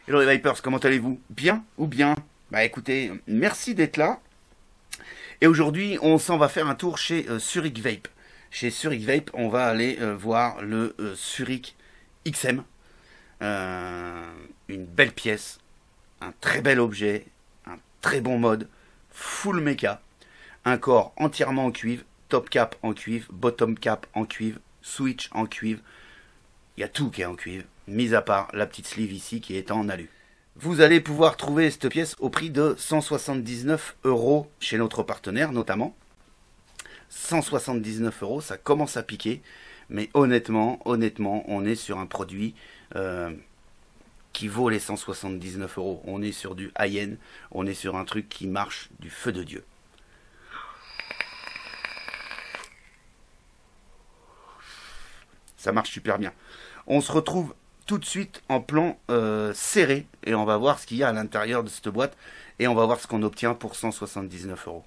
Hello les Vipers, comment allez-vous? Bien ou bien? Bah écoutez, merci d'être là. Et aujourd'hui, on s'en va faire un tour chez Zurich Vape. Chez Zurich Vape, on va aller voir le Zurich XM. Une belle pièce, un très bel objet, un très bon mode, full méca, un corps entièrement en cuivre, top cap en cuivre, bottom cap en cuivre, switch en cuivre. Il y a tout qui est en cuivre, mis à part la petite sleeve ici qui est en alu. Vous allez pouvoir trouver cette pièce au prix de 179 € chez notre partenaire notamment. 179 €, ça commence à piquer, mais honnêtement, on est sur un produit qui vaut les 179 €. On est sur du high-end, on est sur un truc qui marche du feu de Dieu. Ça marche super bien. On se retrouve tout de suite en plan serré et on va voir ce qu'il y a à l'intérieur de cette boîte et on va voir ce qu'on obtient pour 179 €.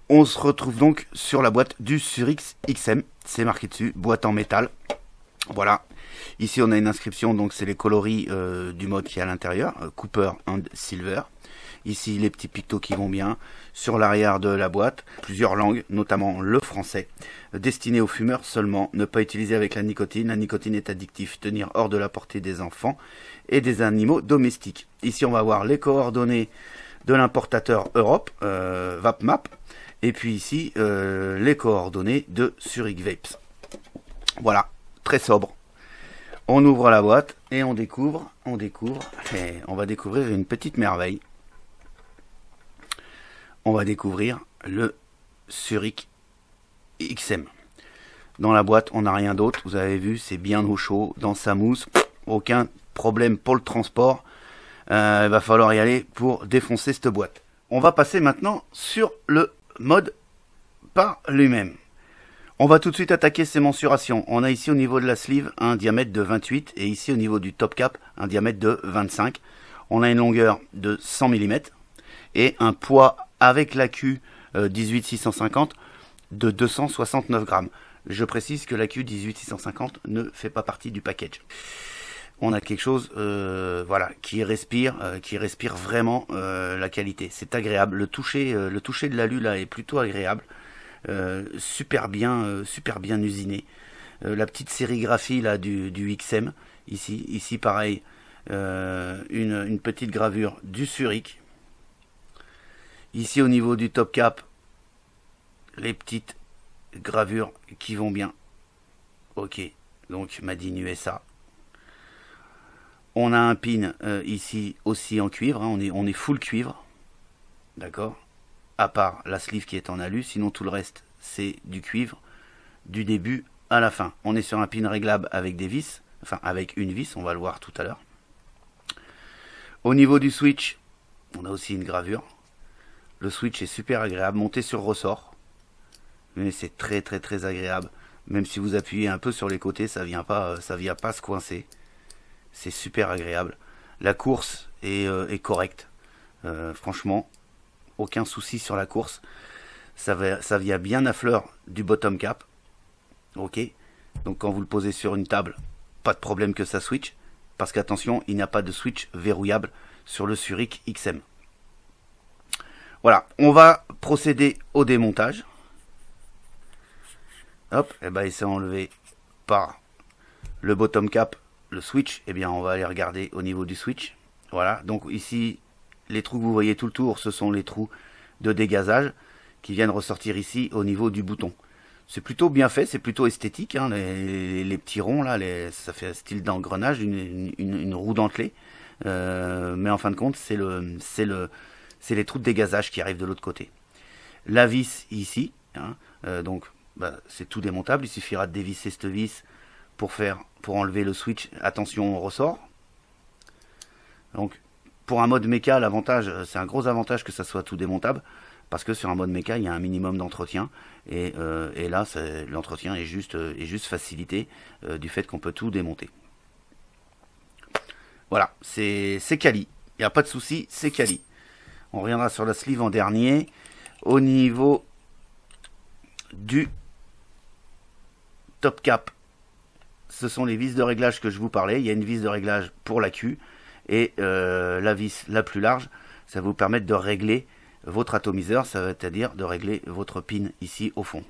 On se retrouve donc sur la boîte du Zurich XM, c'est marqué dessus, boîte en métal. Voilà, ici on a une inscription, donc c'est les coloris du mode qui est à l'intérieur, Copper and Silver. Ici les petits pictos qui vont bien. Sur l'arrière de la boîte, plusieurs langues, notamment le français. Destiné aux fumeurs seulement, ne pas utiliser avec la nicotine. La nicotine est addictive, tenir hors de la portée des enfants et des animaux domestiques. Ici on va voir les coordonnées de l'importateur Europe, VapMap. Et puis ici les coordonnées de Zurich Vapes. Voilà, très sobre. On ouvre la boîte et on découvre, et on va découvrir une petite merveille. On va découvrir le Zurich XM. Dans la boîte, on n'a rien d'autre. Vous avez vu, c'est bien au chaud, dans sa mousse. Aucun problème pour le transport. Il va falloir y aller pour défoncer cette boîte. On va passer maintenant sur le mode par lui-même. On va tout de suite attaquer ces mensurations. On a ici au niveau de la sleeve un diamètre de 28 et ici au niveau du top cap un diamètre de 25. On a une longueur de 100 mm et un poids avec l'AQ 18650 de 269 grammes. Je précise que l'AQ 18650 ne fait pas partie du package. On a quelque chose voilà, qui respire vraiment la qualité. C'est agréable. Le toucher de l'alu là est plutôt agréable. Super bien usiné. La petite sérigraphie là du XM. Ici pareil. Une petite gravure du Zurich. Ici au niveau du top cap, les petites gravures qui vont bien. Ok, donc Made in USA. On a un pin ici aussi en cuivre, hein, on est full cuivre. D'accord. À part la sleeve qui est en alu, sinon tout le reste c'est du cuivre du début à la fin. On est sur un pin réglable avec des vis, enfin avec une vis, on va le voir tout à l'heure. Au niveau du switch, on a aussi une gravure. Le switch est super agréable, monté sur ressort. Mais c'est très agréable. Même si vous appuyez un peu sur les côtés, ça vient pas se coincer. C'est super agréable. La course est correcte. Franchement, aucun souci sur la course. Ça vient bien à fleur du bottom cap. Ok. Donc quand vous le posez sur une table, pas de problème que ça switch. Parce qu'attention, il n'y a pas de switch verrouillable sur le Zurich XM. Voilà, on va procéder au démontage. Hop, et ben il s'est enlevé par le bottom cap, le switch. Et bien on va aller regarder au niveau du switch. Voilà, donc ici, les trous que vous voyez tout le tour, ce sont les trous de dégazage qui viennent ressortir ici au niveau du bouton. C'est plutôt bien fait, c'est plutôt esthétique. Hein, les petits ronds là, ça fait un style d'engrenage, une roue dentelée. Mais en fin de compte, c'est les trous de dégazage qui arrivent de l'autre côté. La vis ici, hein, donc c'est tout démontable. Il suffira de dévisser cette vis pour enlever le switch. Attention au ressort. Donc pour un mode méca, l'avantage, c'est un gros avantage que ça soit tout démontable, parce que sur un mode méca, il y a un minimum d'entretien et là, l'entretien est juste facilité du fait qu'on peut tout démonter. Voilà, c'est quali. Il n'y a pas de souci, c'est quali. On reviendra sur la sleeve en dernier. Au niveau du top cap, ce sont les vis de réglage que je vous parlais. Il y a une vis de réglage pour la Q et la vis la plus large, ça va vous permettre de régler votre atomiseur, c'est-à-dire de régler votre pin ici au fond.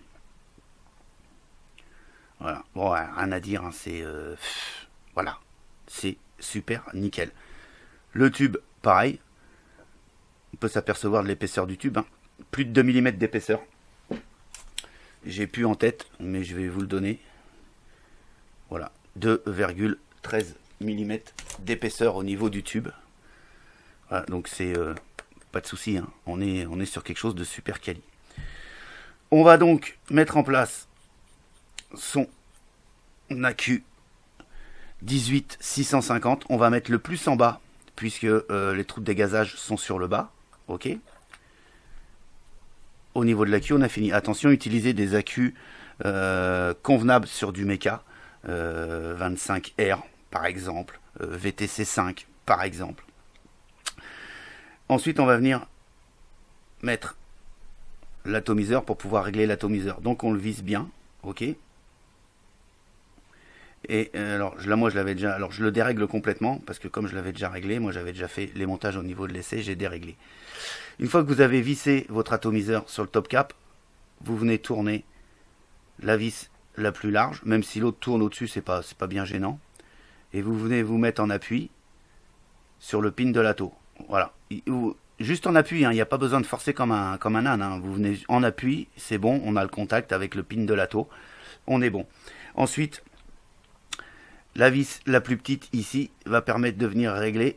Voilà, bon, rien à dire, hein, c'est voilà, c'est super nickel. Le tube, pareil, on peut s'apercevoir de l'épaisseur du tube, hein. Plus de 2 mm d'épaisseur. J'ai plus en tête, mais je vais vous le donner. Voilà, 2,13 mm d'épaisseur au niveau du tube. Voilà, donc c'est pas de souci, hein. On est sur quelque chose de super quali. On va donc mettre en place son AQ 18650. On va mettre le plus en bas puisque les trous de dégazage sont sur le bas. Ok. Au niveau de l'AQ, on a fini. Attention, utilisez des AQ convenables sur du méca. 25R par exemple, VTC 5 par exemple. Ensuite, on va venir mettre l'atomiseur pour pouvoir régler l'atomiseur. Donc, on le vise bien, ok. Et alors là, moi, je l'avais déjà. Alors, je le dérègle complètement parce que comme je l'avais déjà réglé, moi, j'avais déjà fait les montages au niveau de l'essai, j'ai déréglé. Une fois que vous avez vissé votre atomiseur sur le top cap, vous venez tourner la vis la plus large, même si l'autre tourne au-dessus, c'est pas bien gênant. Et vous venez vous mettre en appui sur le pin de l'ato. Voilà. Juste en appui, hein, il n'y a pas besoin de forcer comme un âne. Hein. Vous venez en appui, c'est bon, on a le contact avec le pin de l'ato. On est bon. Ensuite, la vis la plus petite ici va permettre de venir régler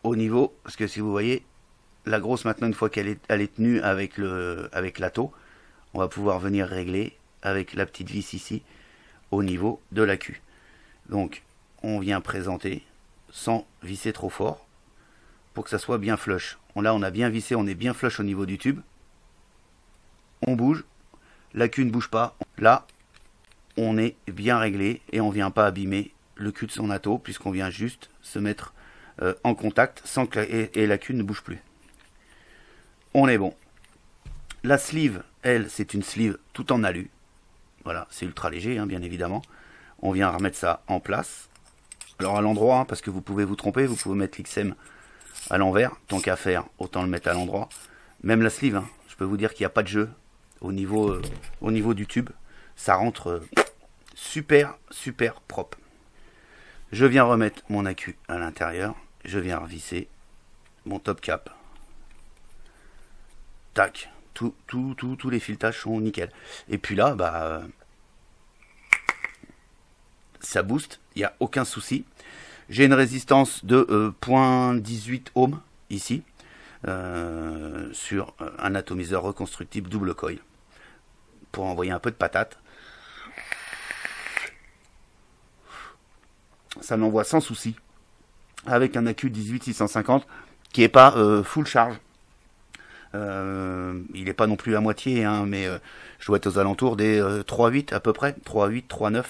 au niveau, parce que si vous voyez, la grosse maintenant, une fois qu'elle est tenue avec l'ato, on va pouvoir venir régler avec la petite vis ici au niveau de la Q. Donc on vient présenter sans visser trop fort pour que ça soit bien flush. Là on a bien vissé, on est bien flush au niveau du tube. On bouge, la Q ne bouge pas. Là on est bien réglé et on vient pas abîmer le cul de son ato puisqu'on vient juste se mettre en contact sans que et la Q ne bouge plus. On est bon. La sleeve, elle, c'est une sleeve tout en alu. Voilà, c'est ultra léger, hein, bien évidemment. On vient remettre ça en place. Alors à l'endroit, hein, parce que vous pouvez vous tromper, vous pouvez mettre l'XM à l'envers. Tant qu'à faire, autant le mettre à l'endroit. Même la sleeve, hein, je peux vous dire qu'il n'y a pas de jeu au niveau du tube. Ça rentre super, super propre. Je viens remettre mon AQ à l'intérieur. Je viens revisser mon top cap. Tac. Tous les filetages sont nickel. Et puis là, bah, ça booste, il n'y a aucun souci. J'ai une résistance de 0,18 ohms ici, sur un atomiseur reconstructible double coil, pour envoyer un peu de patate. Ça m'envoie sans souci, avec un AQ 18650 qui n'est pas full charge. Il n'est pas non plus à moitié, hein, mais je dois être aux alentours des 3,8 à peu près, 3,8, 3,9.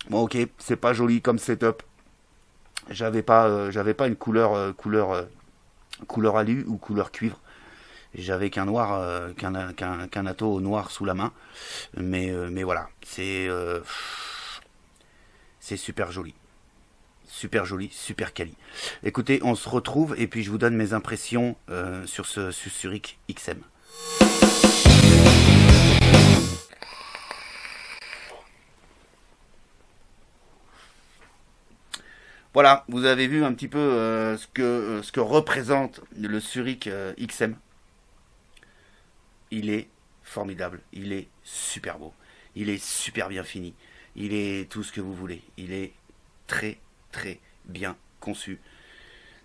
Bon, ok, c'est pas joli comme setup. J'avais pas une couleur alu ou couleur cuivre. J'avais qu'un noir, qu'un ato noir sous la main. Mais voilà, c'est super joli. Super joli, super quali. Écoutez, on se retrouve et puis je vous donne mes impressions sur ce Zurich XM. Voilà, vous avez vu un petit peu ce que représente le Zurich XM. Il est formidable, il est super beau, il est super bien fini, il est tout ce que vous voulez, il est très bien conçu.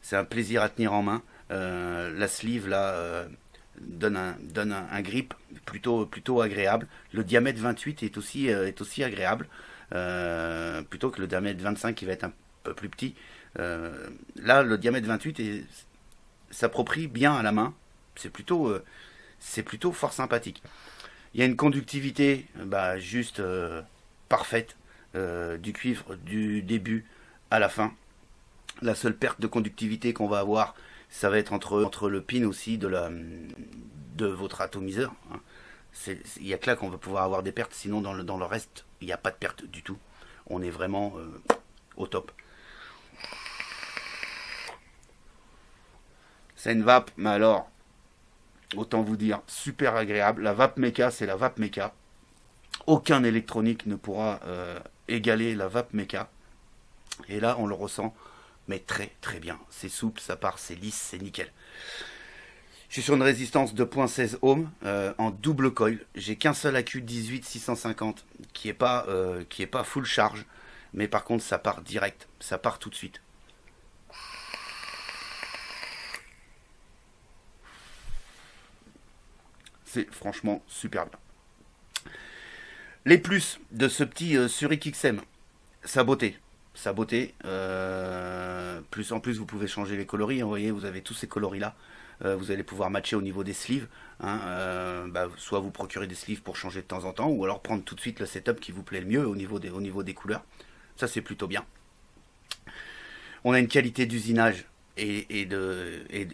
C'est un plaisir à tenir en main. La sleeve là donne un grip plutôt agréable. Le diamètre 28 est aussi agréable, plutôt que le diamètre 25 qui va être un peu plus petit. Là, le diamètre 28 s'approprie bien à la main. C'est plutôt fort sympathique. Il y a une conductivité juste parfaite du cuivre du début à la fin. La seule perte de conductivité qu'on va avoir, ça va être entre le pin aussi de votre atomiseur, hein. Il n'y a que là qu'on va pouvoir avoir des pertes, sinon dans le reste, il n'y a pas de perte du tout. On est vraiment au top. C'est une vape, mais alors, autant vous dire, super agréable. La vape Meka, c'est la vape Meka. Aucun électronique ne pourra égaler la vape Meka. Et là, on le ressent, mais très très bien. C'est souple, ça part, c'est lisse, c'est nickel. Je suis sur une résistance de 2.16 ohms en double coil. J'ai qu'un seul accu 18650 qui est pas full charge, mais par contre ça part direct, ça part tout de suite. C'est franchement super bien. Les plus de ce petit Zurich XM, sa beauté. Sa beauté. Plus en plus, vous pouvez changer les coloris. Vous voyez, vous avez tous ces coloris là. Vous allez pouvoir matcher au niveau des sleeves. Soit vous procurer des sleeves pour changer de temps en temps, ou alors prendre tout de suite le setup qui vous plaît le mieux au niveau des couleurs. Ça, c'est plutôt bien. On a une qualité d'usinage et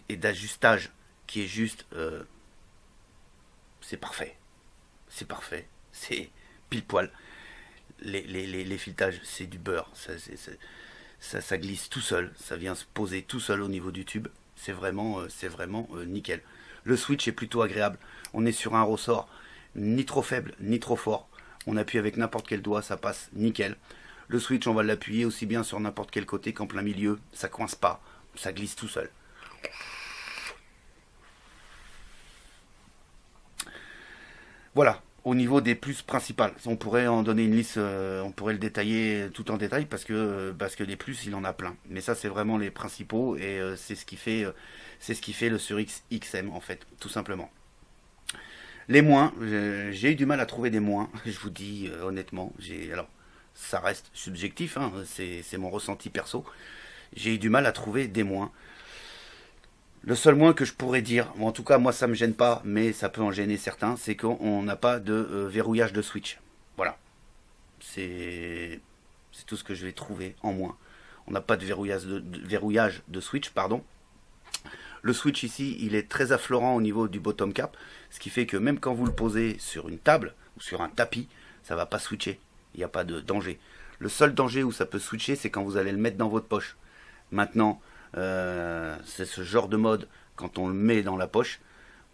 d'ajustage qui est juste... c'est parfait. C'est parfait. C'est pile poil. Les filetages, c'est du beurre. Ça glisse tout seul. Ça vient se poser tout seul au niveau du tube. C'est vraiment nickel. Le switch est plutôt agréable. On est sur un ressort ni trop faible ni trop fort. On appuie avec n'importe quel doigt, ça passe nickel. Le switch, on va l'appuyer aussi bien sur n'importe quel côté qu'en plein milieu. Ça coince pas, ça glisse tout seul. Voilà, au niveau des plus principales. On pourrait en donner une liste, on pourrait le détailler tout en détail parce que les plus, il en a plein. Mais ça, c'est vraiment les principaux et c'est ce qui fait le Zurich XM en fait, tout simplement. Les moins, j'ai eu du mal à trouver des moins, je vous dis honnêtement. Alors, ça reste subjectif, hein, c'est mon ressenti perso. J'ai eu du mal à trouver des moins. Le seul moins que je pourrais dire, ou en tout cas moi ça me gêne pas, mais ça peut en gêner certains, c'est qu'on n'a pas de verrouillage de switch. Voilà. C'est tout ce que je vais trouver en moins. On n'a pas de verrouillage de switch, pardon. Le switch ici, il est très affleurant au niveau du bottom cap, ce qui fait que même quand vous le posez sur une table ou sur un tapis, ça va pas switcher. Il n'y a pas de danger. Le seul danger où ça peut switcher, c'est quand vous allez le mettre dans votre poche. Maintenant, c'est ce genre de mode, quand on le met dans la poche,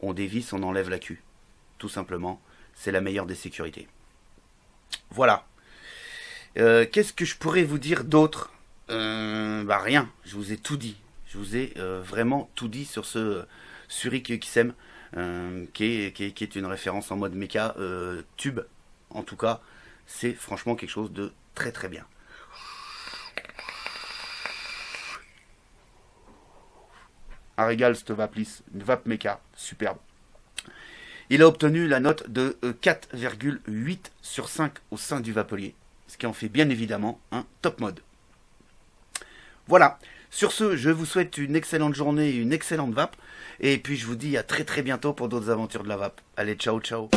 on dévisse, on enlève l'accu. Tout simplement, c'est la meilleure des sécurités. Voilà. Qu'est-ce que je pourrais vous dire d'autre? Rien, je vous ai tout dit. Je vous ai vraiment tout dit sur ce Zurich XM, qui est une référence en mode méca tube. En tout cas, c'est franchement quelque chose de très très bien. Un régal cette vape-lisse, une vape méca, superbe. Il a obtenu la note de 4,8 sur 5 au sein du Vapelier, ce qui en fait bien évidemment un top mode. Voilà, sur ce, je vous souhaite une excellente journée et une excellente vape, et puis je vous dis à très très bientôt pour d'autres aventures de la vape. Allez, ciao ciao.